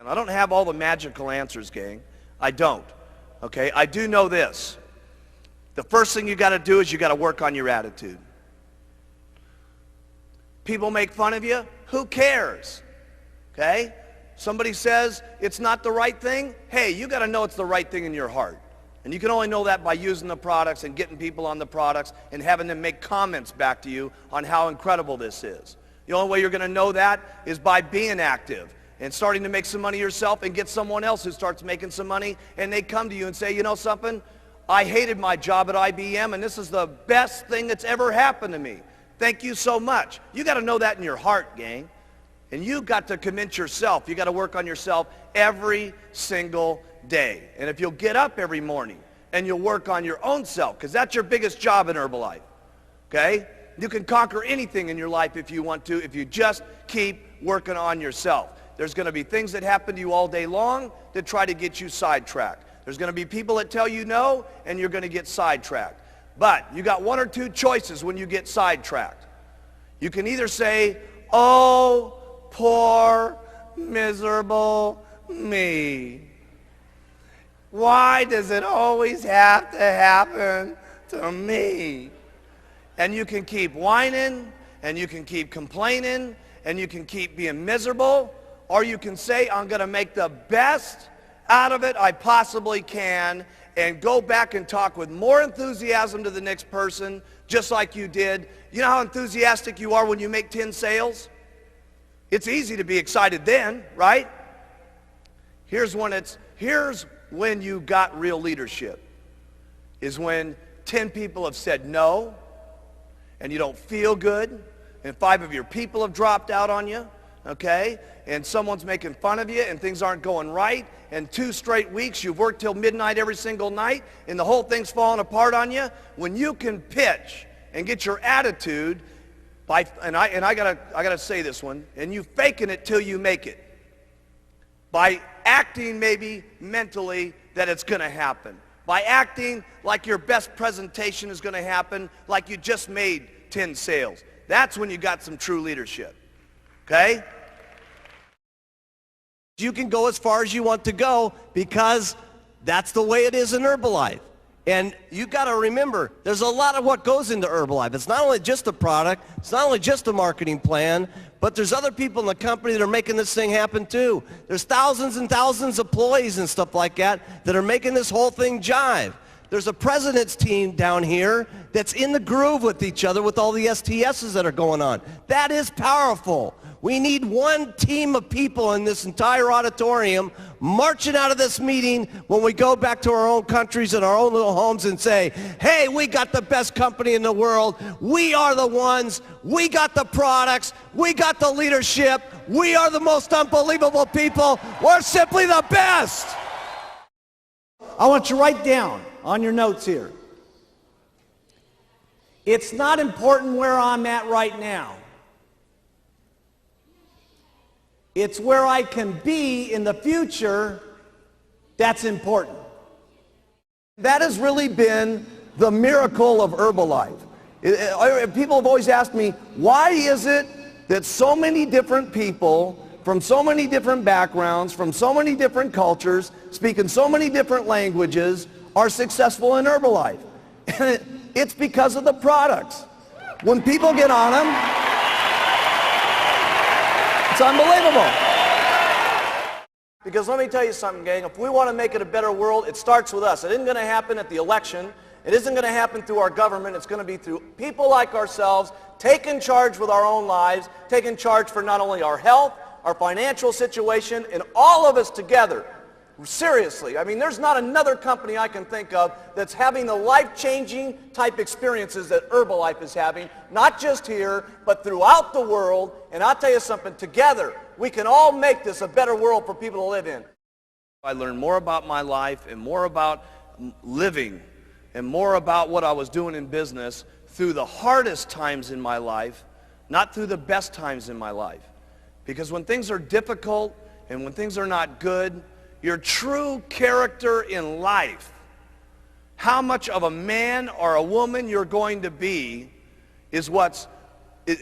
I don't have all the magical answers, gang. I don't. Okay? I do know this. The first thing you got to do is you got to work on your attitude. People make fun of you. Who cares? Okay? Somebody says it's not the right thing. Hey, you got to know it's the right thing in your heart. And you can only know that by using the products and getting people on the products and having them make comments back to you on how incredible this is. The only way you're going to know that is by being active and starting to make some money yourself and get someone else who starts making some money, and they come to you and say, you know something? I hated my job at IBM, and this is the best thing that's ever happened to me. Thank you so much. You got to know that in your heart, gang. And you got to convince yourself. You got to work on yourself every single day. And if you'll get up every morning and you'll work on your own self, because that's your biggest job in Herbalife, okay? You can conquer anything in your life if you want to, if you just keep working on yourself. There's going to be things that happen to you all day long that try to get you sidetracked. There's going to be people that tell you no, and you're going to get sidetracked. But you got one or two choices when you get sidetracked. You can either say, oh, poor, miserable me. Why does it always have to happen to me? And you can keep whining, and you can keep complaining, and you can keep being miserable, or you can say, I'm going to make the best out of it I possibly can, and go back and talk with more enthusiasm to the next person, just like you did. You know how enthusiastic you are when you make 10 sales? It's easy to be excited then, right? Here's when you got real leadership, is when 10 people have said no, and you don't feel good, and 5 of your people have dropped out on you, okay? And someone's making fun of you, and things aren't going right, and 2 straight weeks you've worked till midnight every single night, and the whole thing's falling apart on you. When you can pitch and get your attitude, and I gotta say this one, and you faking it till you make it, by acting maybe mentally that it's going to happen, by acting like your best presentation is going to happen, like you just made 10 sales. That's when you got some true leadership, okay? You can go as far as you want to go because that's the way it is in Herbalife. And you got to remember, there's a lot of what goes into Herbalife. It's not only just a product, it's not only just a marketing plan, but there's other people in the company that are making this thing happen too. There's thousands and thousands of employees and stuff like that that are making this whole thing jive. There's a president's team down here that's in the groove with each other with all the STSs that are going on. That is powerful. We need one team of people in this entire auditorium marching out of this meeting when we go back to our own countries and our own little homes and say, hey, we got the best company in the world. We are the ones. We got the products. We got the leadership. We are the most unbelievable people. We're simply the best. I want you to write down on your notes here. It's not important where I'm at right now. It's where I can be in the future that's important. That has really been the miracle of Herbalife. People have always asked me, why is it that so many different people from so many different backgrounds, from so many different cultures, speaking so many different languages, are successful in Herbalife? And it's because of the products. When people get on them, it's unbelievable. Because let me tell you something, gang. If we want to make it a better world, it starts with us. It isn't going to happen at the election. It isn't going to happen through our government. It's going to be through people like ourselves, taking charge with our own lives, taking charge for not only our health, our financial situation, and all of us together. Seriously, I mean, there's not another company I can think of that's having the life-changing type experiences that Herbalife is having, not just here, but throughout the world. And I'll tell you something, together, we can all make this a better world for people to live in. I learned more about my life and more about living and more about what I was doing in business through the hardest times in my life, not through the best times in my life. Because when things are difficult and when things are not good, your true character in life, how much of a man or a woman you're going to be, is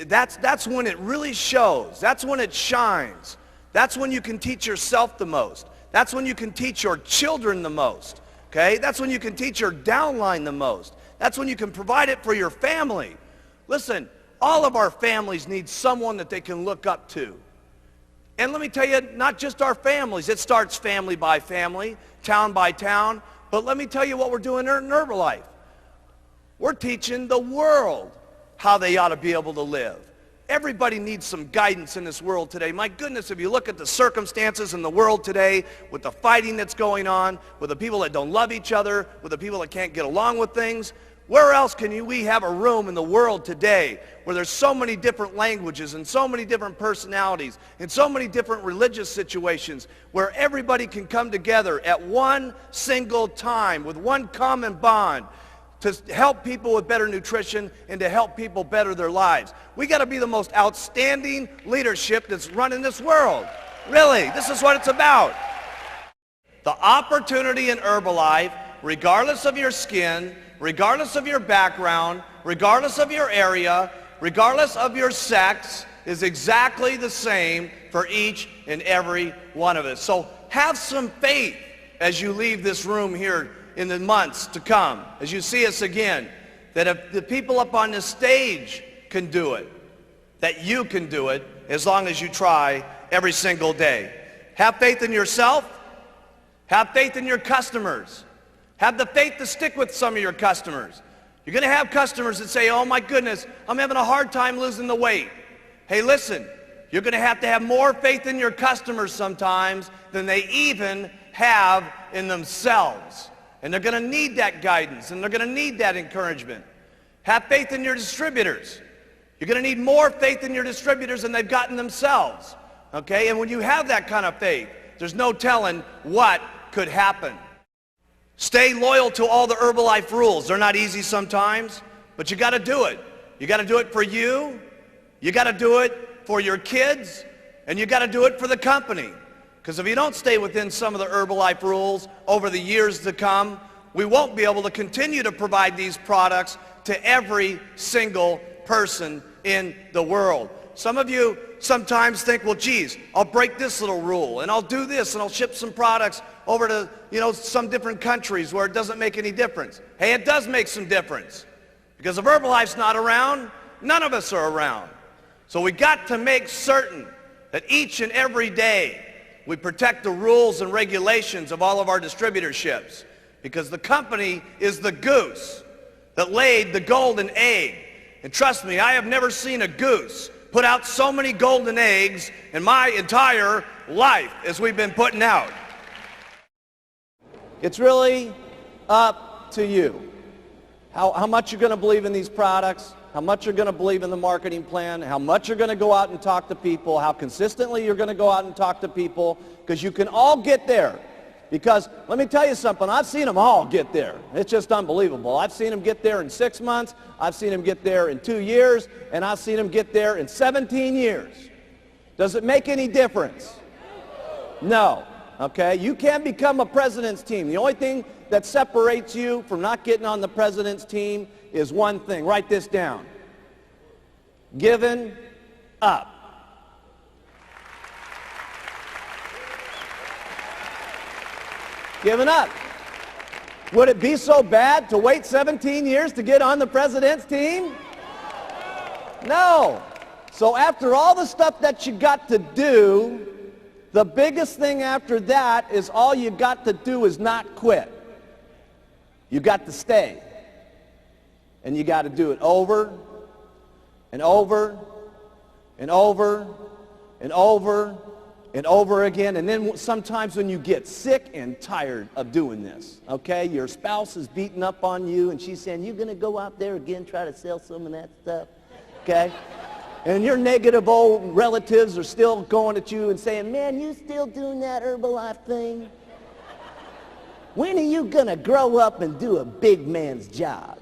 that's when it really shows. That's when it shines. That's when you can teach yourself the most. That's when you can teach your children the most. Okay? That's when you can teach your downline the most. That's when you can provide it for your family. Listen, all of our families need someone that they can look up to. And let me tell you, not just our families. It starts family by family, town by town. But let me tell you what we're doing in Herbalife. We're teaching the world how they ought to be able to live. Everybody needs some guidance in this world today. My goodness, if you look at the circumstances in the world today, with the fighting that's going on, with the people that don't love each other, with the people that can't get along with things, where else can we have a room in the world today where there's so many different languages and so many different personalities and so many different religious situations where everybody can come together at one single time with one common bond to help people with better nutrition and to help people better their lives. We got to be the most outstanding leadership that's running this world. Really, this is what it's about. The opportunity in Herbalife, regardless of your skin, regardless of your background, regardless of your area, regardless of your sex, is exactly the same for each and every one of us. So have some faith as you leave this room here in the months to come, as you see us again, that if the people up on this stage can do it, that you can do it as long as you try every single day. Have faith in yourself. Have faith in your customers. Have the faith to stick with some of your customers. You're going to have customers that say, oh my goodness, I'm having a hard time losing the weight. Hey, listen, you're going to have more faith in your customers sometimes than they even have in themselves. And they're going to need that guidance, and they're going to need that encouragement. Have faith in your distributors. You're going to need more faith in your distributors than they've gotten themselves. Okay? And when you have that kind of faith, there's no telling what could happen. Stay loyal to all the Herbalife rules. They're not easy sometimes, but you got to do it. You got to do it for you. You got to do it for your kids, and you got to do it for the company. Because if you don't stay within some of the Herbalife rules over the years to come, we won't be able to continue to provide these products to every single person in the world. Some of you sometimes think, well, geez, I'll break this little rule, and I'll do this, and I'll ship some products over to, some different countries where it doesn't make any difference. Hey, it does make some difference. Because if Herbalife's not around, none of us are around. So we got to make certain that each and every day we protect the rules and regulations of all of our distributorships, because the company is the goose that laid the golden egg. And trust me, I have never seen a goose put out so many golden eggs in my entire life as we've been putting out. It's really up to you. How much you're going to believe in these products, how much you're going to believe in the marketing plan, how much you're going to go out and talk to people, how consistently you're going to go out and talk to people, because you can all get there. Because let me tell you something, I've seen them all get there. It's just unbelievable. I've seen them get there in 6 months, I've seen them get there in 2 years, and I've seen them get there in 17 years. Does it make any difference? No. Okay? You can't become a president's team. The only thing that separates you from not getting on the president's team is one thing. Write this down. Giving up. Giving up. Would it be so bad to wait 17 years to get on the president's team? No. So after all the stuff that you got to do, the biggest thing after that is all you got to do is not quit. You got to stay. And you got to do it over and over and over and over and over again. And then sometimes when you get sick and tired of doing this, okay, your spouse is beating up on you and she's saying, you're going to go out there again, try to sell some of that stuff, okay? And your negative old relatives are still going at you and saying, man, you still doing that Herbalife thing? When are you going to grow up and do a big man's job?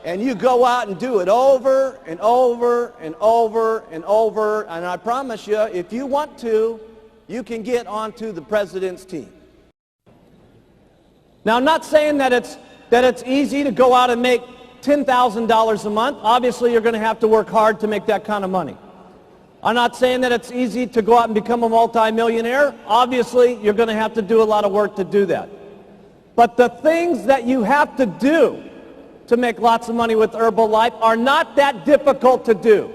And you go out and do it over and over and over and over. And I promise you, if you want to, you can get onto the president's team. Now, I'm not saying that it's easy to go out and make $10,000 a month. Obviously, you're going to have to work hard to make that kind of money. I'm not saying that it's easy to go out and become a multimillionaire. Obviously, you're going to have to do a lot of work to do that. But the things that you have to do to make lots of money with Herbalife are not that difficult to do.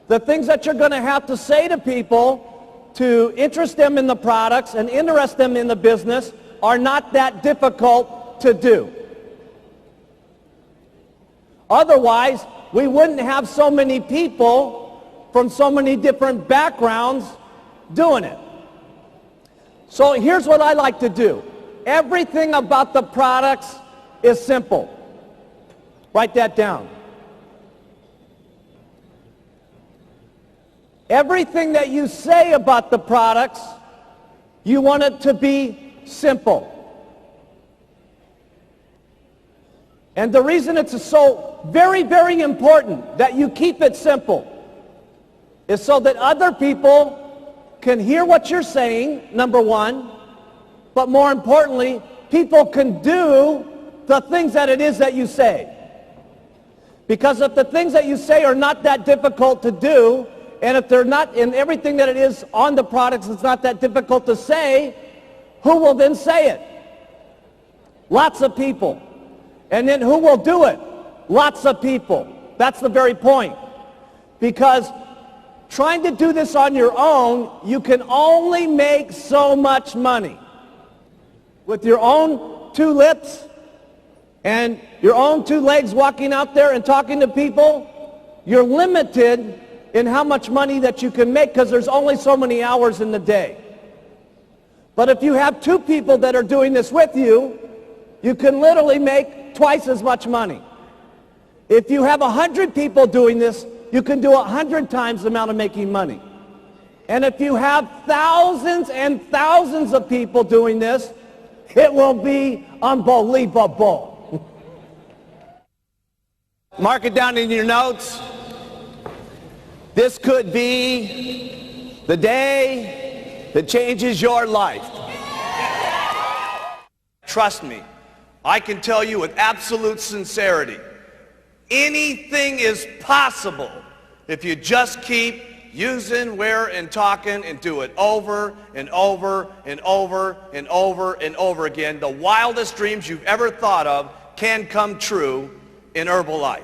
The things that you're going to have to say to people to interest them in the products and interest them in the business are not that difficult to do. Otherwise, we wouldn't have so many people from so many different backgrounds doing it. So here's what I like to do. Everything about the products is simple. Write that down. Everything that you say about the products, you want it to be simple. And the reason it's so very, very important that you keep it simple is so that other people can hear what you're saying, number one, but more importantly, people can do the things that it is that you say. Because if the things that you say are not that difficult to do, and if they're not in everything that it is on the products, it's not that difficult to say, who will then say it? Lots of people. And then who will do it? Lots of people. That's the very point. Because trying to do this on your own, you can only make so much money. With your own two lips and your own two legs walking out there and talking to people, you're limited in how much money that you can make because there's only so many hours in the day. But if you have two people that are doing this with you, you can literally make twice as much money. If you have 100 people doing this, you can do 100 times the amount of making money. And if you have thousands and thousands of people doing this, it will be unbelievable. Mark it down in your notes. This could be the day that changes your life. Trust me, I can tell you with absolute sincerity, anything is possible if you just keep using, where, and talking and do it over and over and over and over and over again. The wildest dreams you've ever thought of can come true in Herbalife.